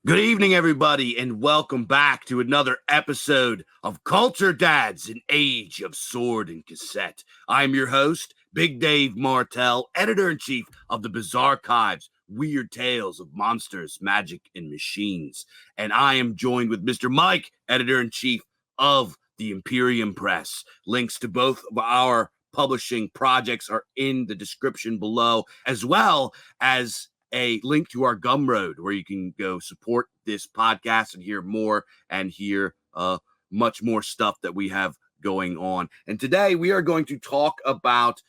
Good evening, everybody, and welcome back to another episode of Culture Dads, an age of sword and cassette. I'm your host, Big Dave Martell, editor-in-chief of the Bizarchives, Weird Tales of Monsters, Magic, and Machines. And I am joined with Mr. Mike, editor-in-chief of the Imperium Press. Links to both of our publishing projects are in the description below, as well as a link to our Gumroad where you can go support this podcast and hear more and hear much more stuff that we have going on. And today we are going to talk about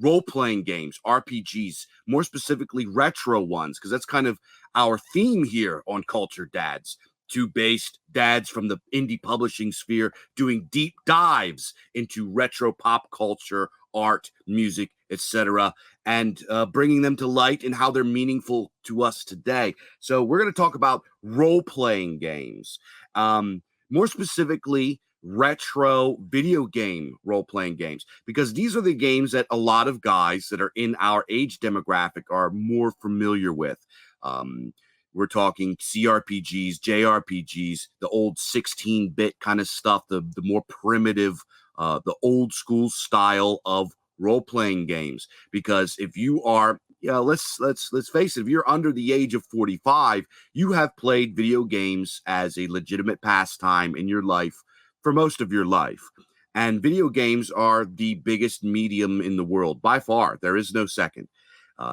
role-playing games, RPGs, more specifically retro ones, because that's kind of our theme here on Culture Dads. Two based dads from the indie publishing sphere doing deep dives into retro pop culture, art, music, etc., and bringing them to light and how they're meaningful to us today. So we're going to talk about role-playing games, more specifically retro video game role-playing games, because these are the games that a lot of guys that are in our age demographic are more familiar with. We're talking CRPGs, JRPGs, the old 16-bit kind of stuff, the more primitive, the old school style of role-playing games. Because if you are, let's face it, if you're under the age of 45, you have played video games as a legitimate pastime in your life for most of your life. And video games are the biggest medium in the world by far. There is no second.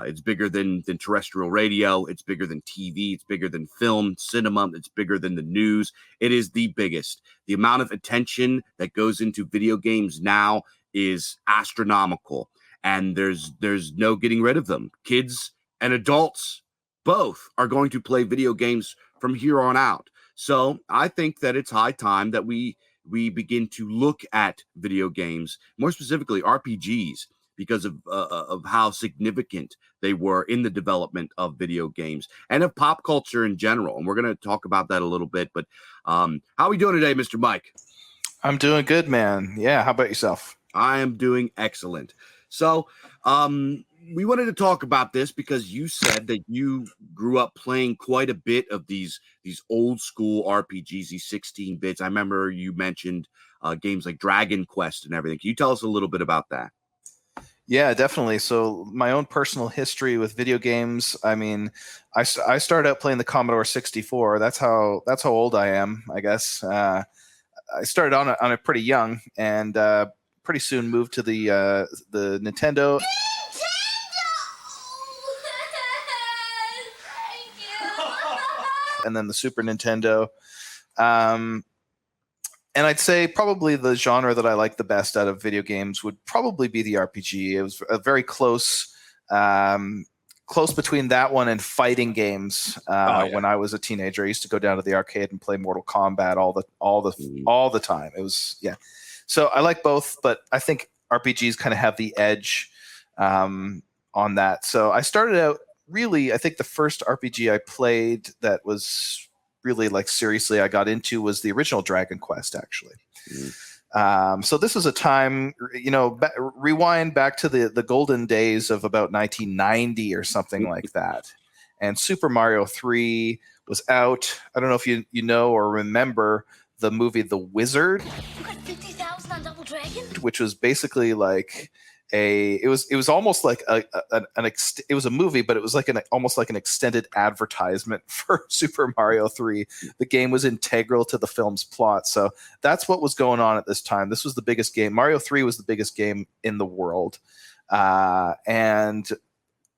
It's bigger than terrestrial radio. It's bigger than TV. It's bigger than film, cinema. It's bigger than the news. It is the biggest. The amount of attention that goes into video games now is astronomical, and there's no getting rid of them. Kids and adults both are going to play video games from here on out. So I think that it's high time that we begin to look at video games, more specifically RPGs, because of how significant they were in the development of video games and of pop culture in general. And we're going to talk about that a little bit. But how are we doing today, Mr. Mike? I'm doing good, man. Yeah, how about yourself? I am doing excellent. So we wanted to talk about this because you said that you grew up playing quite a bit of these old school RPGs, these 16 bits. I remember you mentioned games like Dragon Quest and everything. Can you tell us a little bit about that? Yeah, definitely. So my own personal history with video games. I mean, I started out playing the Commodore 64. That's how old I am, I guess. I started on it pretty young, and pretty soon moved to the Nintendo. And then the Super Nintendo. And I'd say probably the genre that I like the best out of video games would probably be the RPG. It was a very close between that one and fighting games. When I was a teenager, I used to go down to the arcade and play Mortal Kombat all the time. It was, yeah. So I like both, but I think RPGs kind of have the edge on that. So I started out really, I think the first RPG I played that was really like seriously I got into was the original Dragon Quest, actually. So this was a time, rewind back to the golden days of about 1990 or something like that. And Super Mario 3 was out. I don't know if you know or remember the movie The Wizard. You got 50,000 on Double Dragon? Which was basically like it was almost like it was a movie, but it was like almost like an extended advertisement for Super Mario 3. The game was integral to the film's plot. So that's what was going on at this time. This was the biggest game. Mario 3 was the biggest game in the world. And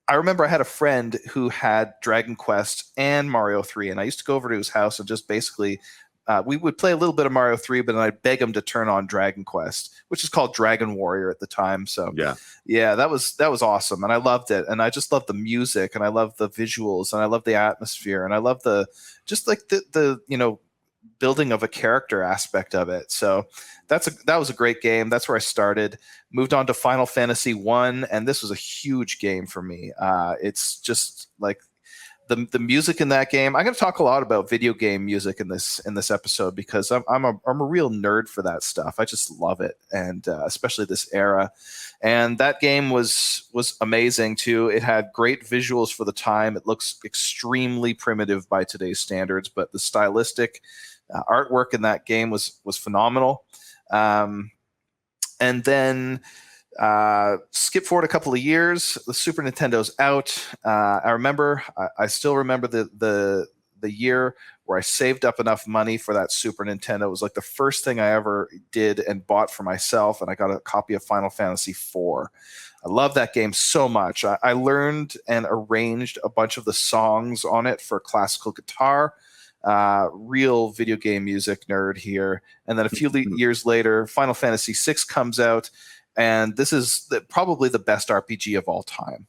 I remember I had a friend who had Dragon Quest and Mario 3, and I used to go over to his house and just basically we would play a little bit of Mario 3, but then I'd beg him to turn on Dragon Quest, which is called Dragon Warrior at the time. So yeah, that was awesome, and I loved it. And I just loved the music, and I loved the visuals, and I loved the atmosphere, and I loved the building of a character aspect of it. So that was a great game. That's where I started. Moved on to Final Fantasy I, and this was a huge game for me. It's just like the music in that game. I'm going to talk a lot about video game music in this episode because I'm a real nerd for that stuff. I just love it, and especially this era. And that game was amazing too. It had great visuals for the time. It looks extremely primitive by today's standards, but the stylistic artwork in that game was phenomenal. And then skip forward a couple of years, the Super Nintendo's out. I still remember the year where I saved up enough money for that Super Nintendo. It was like the first thing I ever did and bought for myself, and I got a copy of Final Fantasy IV. I love that game so much. I learned and arranged a bunch of the songs on it for classical guitar. Real video game music nerd here. And then a few years later, Final Fantasy VI comes out, and this is probably the best RPG of all time.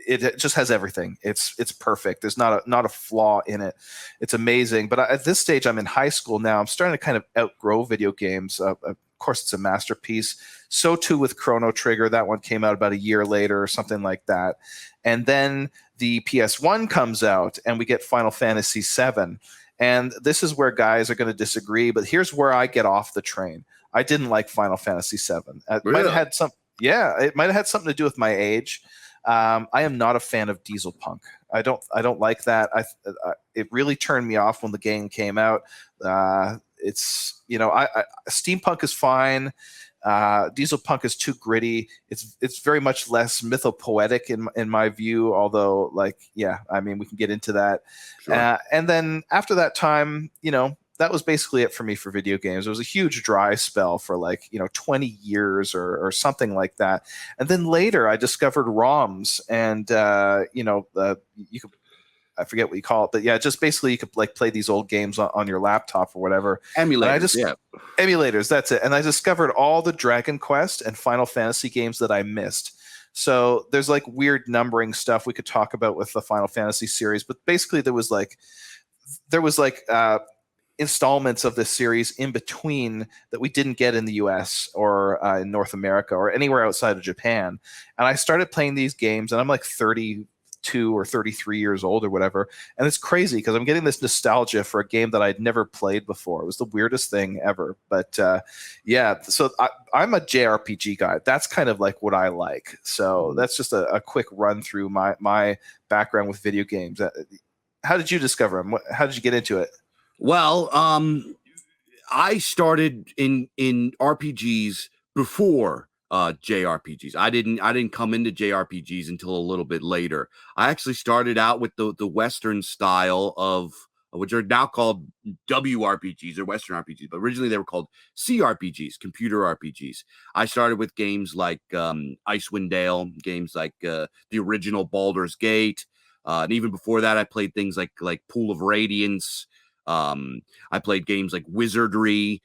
It just has everything. It's perfect. There's not a flaw in it. It's amazing. But at this stage, I'm in high school now. I'm starting to kind of outgrow video games. Of course, it's a masterpiece. So too with Chrono Trigger. That one came out about a year later or something like that. And then the PS1 comes out, and we get Final Fantasy VII. And this is where guys are going to disagree. But here's where I get off the train. I didn't like Final Fantasy VII. It might have had something to do with my age. I am not a fan of diesel punk. I don't like that. It really turned me off when the game came out. Steampunk is fine. Diesel punk is too gritty. It's very much less mythopoetic in my view. Although, we can get into that. Sure. And then after that time, that was basically it for me for video games. It was a huge dry spell for 20 years or something like that. And then later I discovered ROMs, and you could, I forget what you call it, but yeah, just basically you could play these old games on your laptop or whatever. Emulators, Emulators, that's it. And I discovered all the Dragon Quest and Final Fantasy games that I missed. So there's weird numbering stuff we could talk about with the Final Fantasy series, but basically there was installments of this series in between that we didn't get in the US or in North America or anywhere outside of Japan. And I started playing these games, and I'm 32 or 33 years old or whatever. And it's crazy because I'm getting this nostalgia for a game that I'd never played before. It was the weirdest thing ever. But so I'm a JRPG guy. That's kind of what I like. So that's just a quick run through my background with video games. How did you discover them? How did you get into it? Well, I started in RPGs before JRPGs. I didn't come into JRPGs until a little bit later. I actually started out with the Western style of which are now called WRPGs or Western RPGs, but originally they were called CRPGs, computer RPGs. I started with games like Icewind Dale, games like the original Baldur's Gate, and even before that, I played things like Pool of Radiance. I played games like Wizardry.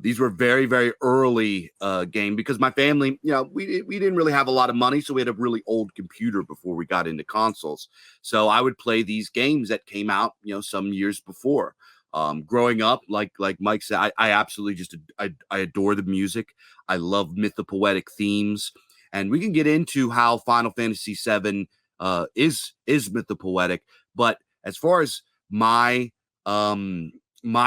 These were very, very early game because my family, we didn't really have a lot of money, so we had a really old computer before we got into consoles. So I would play these games that came out, some years before. Growing up, like Mike said, I absolutely I adore the music. I love mythopoetic themes, and we can get into how Final Fantasy VII is mythopoetic. But as far as my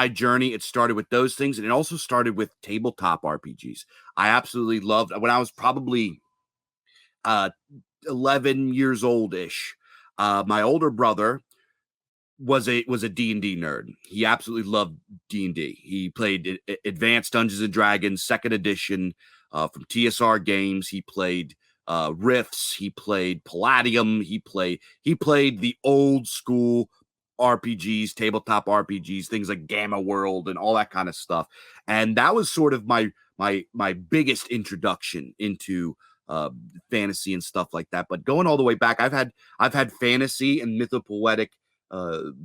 journey, it started with those things, and it also started with tabletop RPGs. I absolutely loved when I was probably 11 years old-ish. My older brother was a D&D nerd. He absolutely loved D&D. He played Advanced Dungeons and Dragons 2nd edition from TSR Games. He played Rifts. He played Palladium. He played the old school RPGs, tabletop RPGs, things like Gamma World and all that kind of stuff. And that was sort of my biggest introduction into fantasy and stuff like that. But going all the way back, I've had fantasy and mythopoetic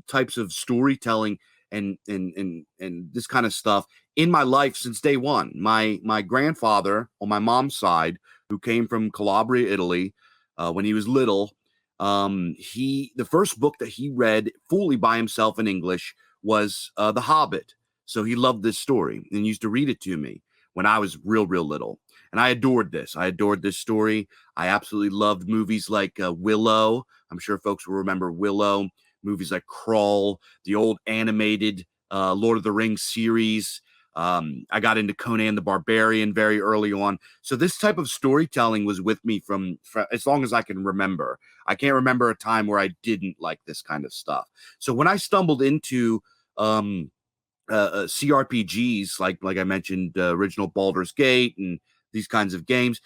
types of storytelling and this kind of stuff in my life since day one. My grandfather on my mom's side, who came from Calabria, Italy, when he was little, the first book that he read fully by himself in English was The Hobbit. So he loved this story and used to read it to me when I was real little. And I adored this. I adored this story. I absolutely loved movies like Willow. I'm sure folks will remember Willow. Movies like Crawl, the old animated Lord of the Rings series. I got into Conan the Barbarian very early on. So this type of storytelling was with me from as long as I can remember. I can't remember a time where I didn't like this kind of stuff. So when I stumbled into CRPGs, like I mentioned, original Baldur's Gate and these kinds of games,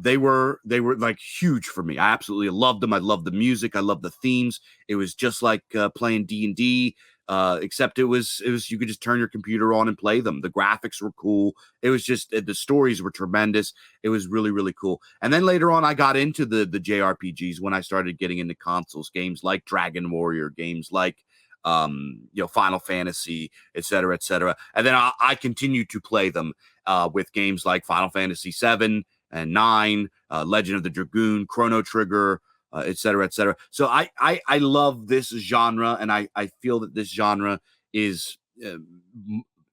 they were like huge for me. I absolutely loved them. I loved the music. I loved the themes. It was just like playing D&D, except it was you could just turn your computer on and play them. The graphics were cool. It was just the stories were tremendous. It was really, really cool. And then later on, I got into the JRPGs when I started getting into consoles, games like Dragon Warrior, games like Final Fantasy, et cetera, et cetera. And then I continued to play them with games like Final Fantasy 7 and 9, Legend of the Dragoon, Chrono Trigger, et cetera, et cetera. So I love this genre, and I feel that this genre is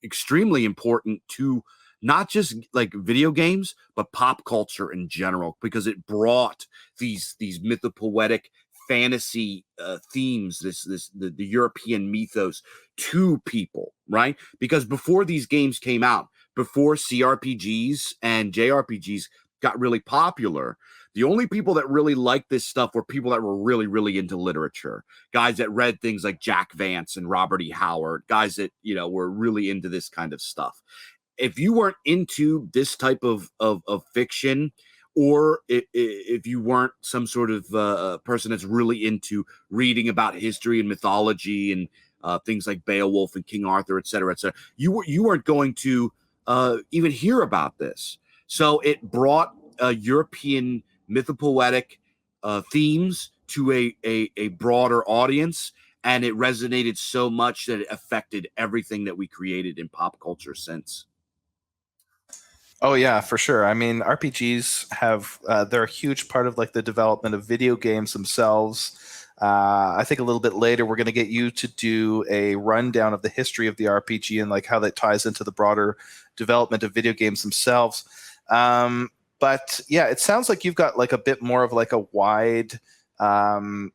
extremely important to not just like video games, but pop culture in general, because it brought these mythopoetic fantasy themes, the European mythos to people, right? Because before these games came out, before CRPGs and JRPGs got really popular, the only people that really liked this stuff were people that were really, really into literature, guys that read things like Jack Vance and Robert E. Howard, guys that, were really into this kind of stuff. If you weren't into this type of fiction, or if you weren't some sort of person that's really into reading about history and mythology and things like Beowulf and King Arthur, et cetera, you weren't going to even hear about this. So it brought European mythopoetic themes to a broader audience, and it resonated so much that it affected everything that we created in pop culture since. Oh yeah, for sure. I mean, RPGs have they're a huge part of like the development of video games themselves. I think a little bit later we're going to get you to do a rundown of the history of the RPG and like how that ties into the broader development of video games themselves. But yeah, it sounds like you've got like a bit more of like a wide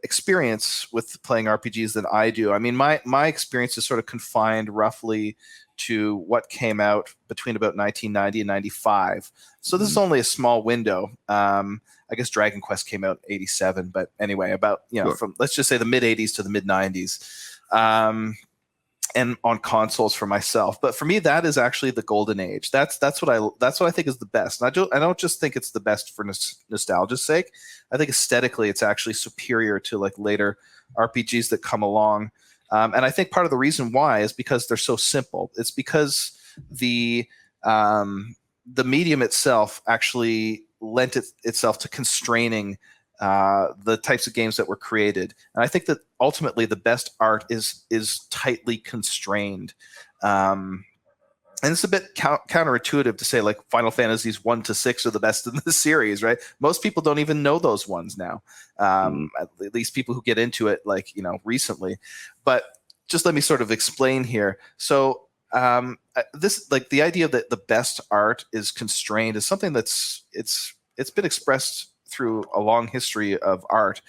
experience with playing RPGs than I do. I mean, my experience is sort of confined roughly to what came out between about 1990 and 95. So this is only a small window. I guess Dragon Quest came out in 87, but anyway, about, Sure. From, let's just say the mid 80s to the mid 90s. And on consoles for myself. But for me, that is actually the golden age. That's what I think is the best. And I don't just think it's the best for nostalgia's sake. I think aesthetically it's actually superior to like later RPGs that come along. And I think part of the reason why is because they're so simple. It's because the medium itself actually lent itself to constraining the types of games that were created. And I think that ultimately the best art is tightly constrained. And it's a bit counterintuitive to say like Final Fantasies 1 to 6 are the best in the series, right? Most people don't even know those ones now. At least people who get into it like, recently. But just let me sort of explain here. So this, like the idea that the best art is constrained is something that's it's been expressed through a long history of art.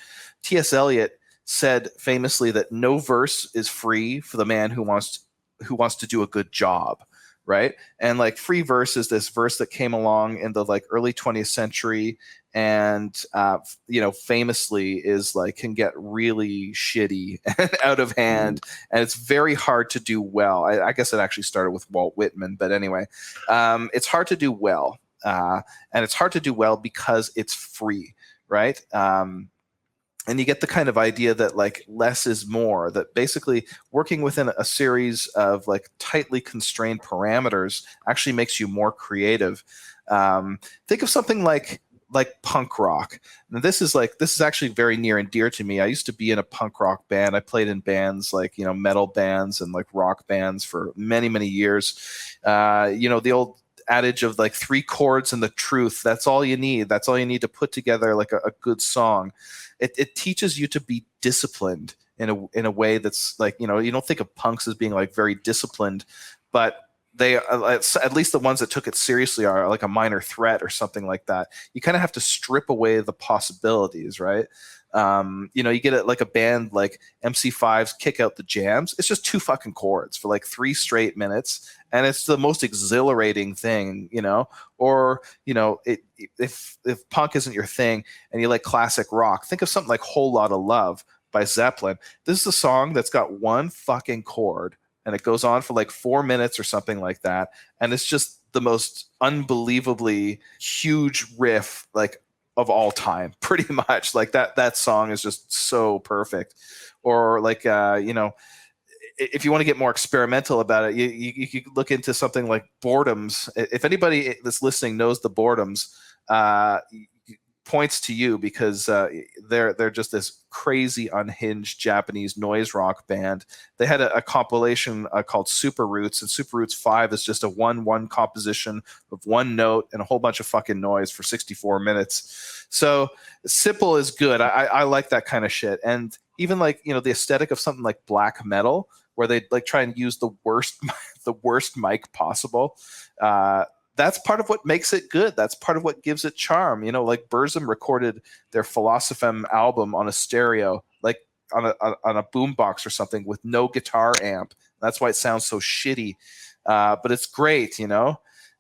T.S. Eliot said famously that no verse is free for the man who wants to do a good job. Right. And like free verse is this verse that came along in the like early 20th century and, famously is like can get really shitty and out of hand. And it's very hard to do well. I guess it actually started with Walt Whitman. But anyway, it's hard to do well. And it's hard to do well because it's free. Right. And you get the kind of idea that like less is more, that basically working within a series of like tightly constrained parameters actually makes you more creative. Think of something like punk rock. And this is actually very near and dear to me. I used to be in a punk rock band. I played in bands like, metal bands and like rock bands for many, many years. The old adage of like 3 chords and the truth. That's all you need. That's all you need to put together like a good song. It teaches you to be disciplined in a way that's like, you don't think of punks as being like very disciplined, but they at least the ones that took it seriously are like a Minor Threat or something like that. You kind of have to strip away the possibilities, right? You get like a band like MC5's Kick Out the Jams. It's just 2 fucking chords for like 3 straight minutes, and it's the most exhilarating thing, Or if punk isn't your thing and you like classic rock, think of something like Whole Lotta Love by Zeppelin. This is a song that's got 1 fucking chord, and it goes on for like 4 minutes or something like that, and it's just the most unbelievably huge riff, like, of all time, pretty much. Like that song is just so perfect. Or like if you want to get more experimental about it, you could look into something like Boredoms. If anybody that's listening knows the Boredoms, points to you, because they're just this crazy unhinged Japanese noise rock band. They had a compilation called Super Roots, and Super Roots 5 is just a 1-1 composition of 1 note and a whole bunch of fucking noise for 64 minutes. So simple is good. I like that kind of shit. And even like, the aesthetic of something like black metal, where they like try and use the worst mic possible. That's part of what makes it good. That's part of what gives it charm. Like Burzum recorded their Philosophem album on a stereo, like on a boombox or something, with no guitar amp. That's why it sounds so shitty. But it's great,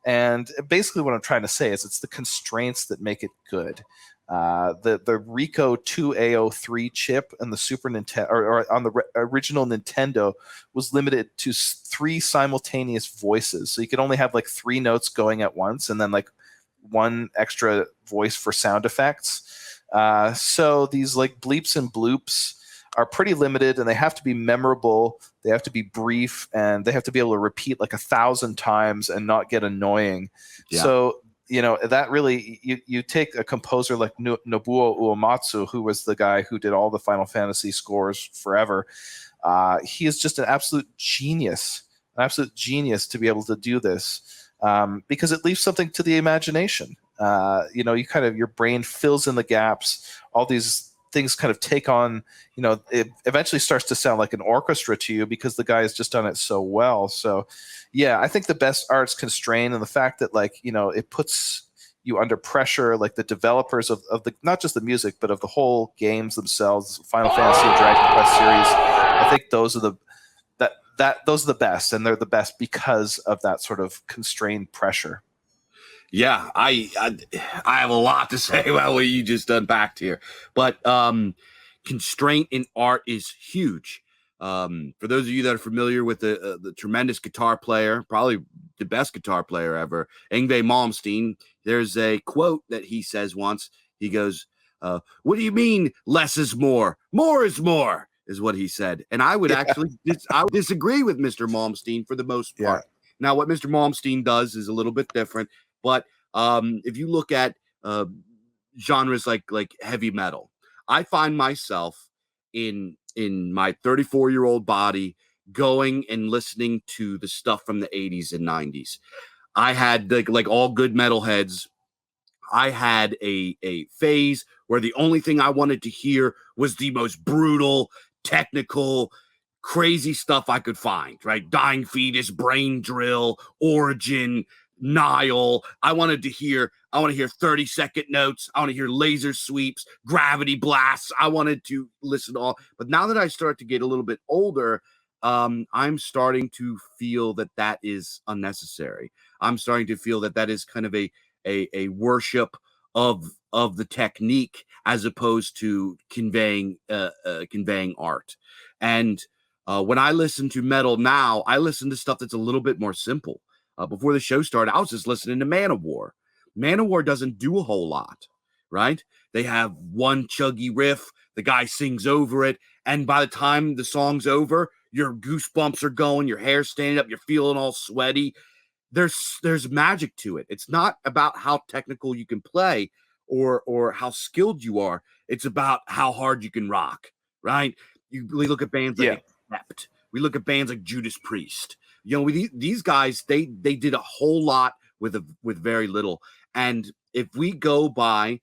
And basically what I'm trying to say is it's the constraints that make it good. The Rico 2A03 chip and the Super Nintendo, or on the original Nintendo, was limited to 3 simultaneous voices. So you could only have like 3 notes going at once, and then like 1 extra voice for sound effects. So these like bleeps and bloops are pretty limited, and they have to be memorable. They have to be brief, and they have to be able to repeat like 1,000 times and not get annoying. Yeah. So that really, you take a composer like Nobuo Uematsu, who was the guy who did all the Final Fantasy scores forever. He is just an absolute genius to be able to do this, because it leaves something to the imagination. Your brain fills in the gaps. All these things kind of take on, it eventually starts to sound like an orchestra to you, because the guy has just done it so well. So yeah, I think the best art's constrained, and the fact that it puts you under pressure, like the developers of the, not just the music, but of the whole games themselves, Final Fantasy and Dragon Quest series. I think those are the best, and they're the best because of that sort of constrained pressure. Yeah, I have a lot to say about what you just unpacked here, but constraint in art is huge. For those of you that are familiar with the tremendous guitar player, probably the best guitar player ever, Yngwie Malmsteen, there's a quote that he says once. He goes, "What do you mean less is more? More is more," is what he said. And I would actually I would disagree with Mr. Malmsteen for the most part. Yeah. Now, what Mr. Malmsteen does is a little bit different. But if you look at genres like heavy metal, I find myself in my 34-year-old body going and listening to the stuff from the 80s and 90s. I had like all good metalheads. I had a phase where the only thing I wanted to hear was the most brutal, technical, crazy stuff I could find, right? Dying Fetus, Brain Drill, Origin, Nile. I want to hear 30-second notes. I want to hear laser sweeps, gravity blasts. I wanted to listen to all. But now that I start to get a little bit older, I'm starting to feel that is unnecessary. I'm starting to feel that is kind of a worship of the technique as opposed to conveying art. And when I listen to metal now, I listen to stuff that's a little bit more simple. Before the show started, I was just listening to Manowar. Manowar doesn't do a whole lot, right? They have one chuggy riff, the guy sings over it, and by the time the song's over, your goosebumps are going, your hair's standing up, you're feeling all sweaty. There's magic to it. It's not about how technical you can play or how skilled you are. It's about how hard you can rock, right? We look at bands like Excerpt. We look at bands like Judas Priest. These guys, they did a whole lot with very little. And if we go by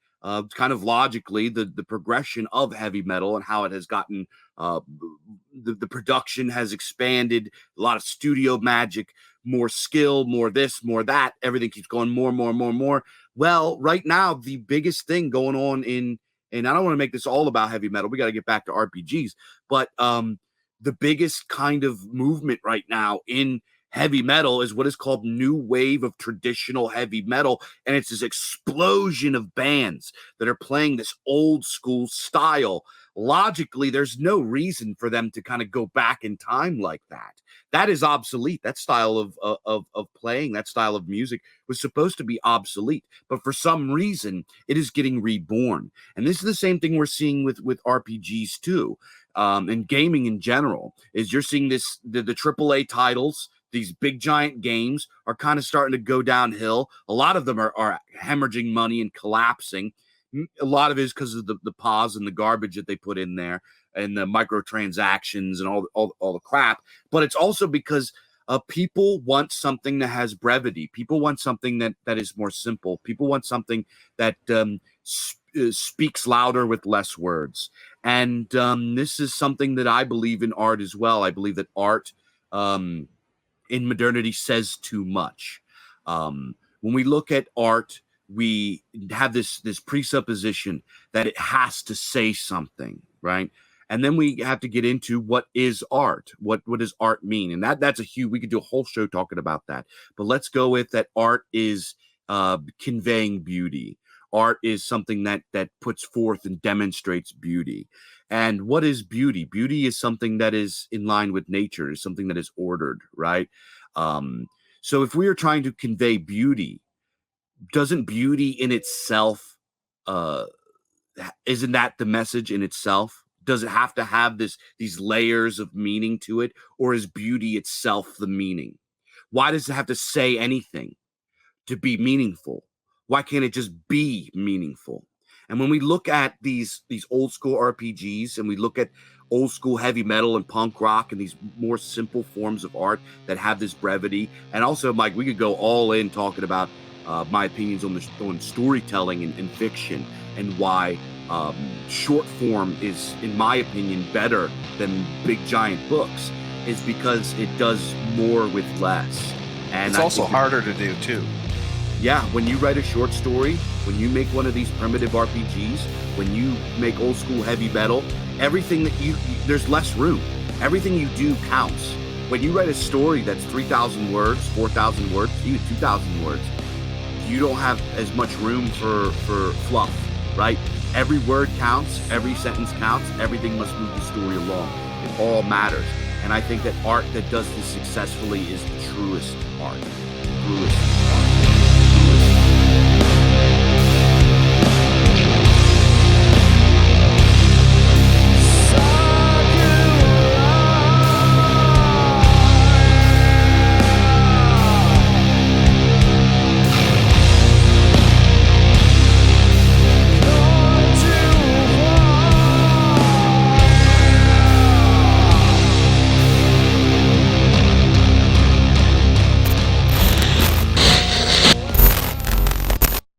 kind of logically the progression of heavy metal and how it has gotten the production has expanded, a lot of studio magic, more skill, more this, more that. Everything keeps going more. Well, right now, the biggest thing going on and I don't want to make this all about heavy metal. We got to get back to RPGs, but the biggest kind of movement right now in heavy metal is what is called new wave of traditional heavy metal. And it's this explosion of bands that are playing this old school style. Logically, there's no reason for them to kind of go back in time like that. That is obsolete. That style of playing, that style of music was supposed to be obsolete. But for some reason, it is getting reborn. And this is the same thing we're seeing with RPGs too. And gaming in general is you're seeing this, the AAA titles, these big giant games are kind of starting to go downhill. A lot of them are hemorrhaging money and collapsing. A lot of it is because of the pause and the garbage that they put in there and the microtransactions and all the crap. But it's also because people want something that has brevity. People want something that is more simple. People want something that speaks louder with less words. And this is something that I believe in art as well. I believe that art in modernity says too much. When we look at art, we have this presupposition that it has to say something, right? And then we have to get into what is art. What does art mean? And that's a huge, we could do a whole show talking about that. But let's go with that art is conveying beauty. Art is something that puts forth and demonstrates beauty. And what is beauty? Beauty is something that is in line with nature, is something that is ordered, right? So if we are trying to convey beauty, doesn't beauty in itself, isn't that the message in itself? Does it have to have these layers of meaning to it? Or is beauty itself the meaning? Why does it have to say anything to be meaningful? Why can't it just be meaningful? And when we look at these old school RPGs and we look at old school heavy metal and punk rock and these more simple forms of art that have this brevity, and also, Mike, we could go all in talking about my opinions on storytelling and fiction and why short form is, in my opinion, better than big giant books, is because it does more with less. And it's also harder to do too. Yeah, when you write a short story, when you make one of these primitive RPGs, when you make old school heavy metal, everything that there's less room. Everything you do counts. When you write a story that's 3,000 words, 4,000 words, even 2,000 words, you don't have as much room for fluff, right? Every word counts, every sentence counts, everything must move the story along. It all matters. And I think that art that does this successfully is the truest art. Truest.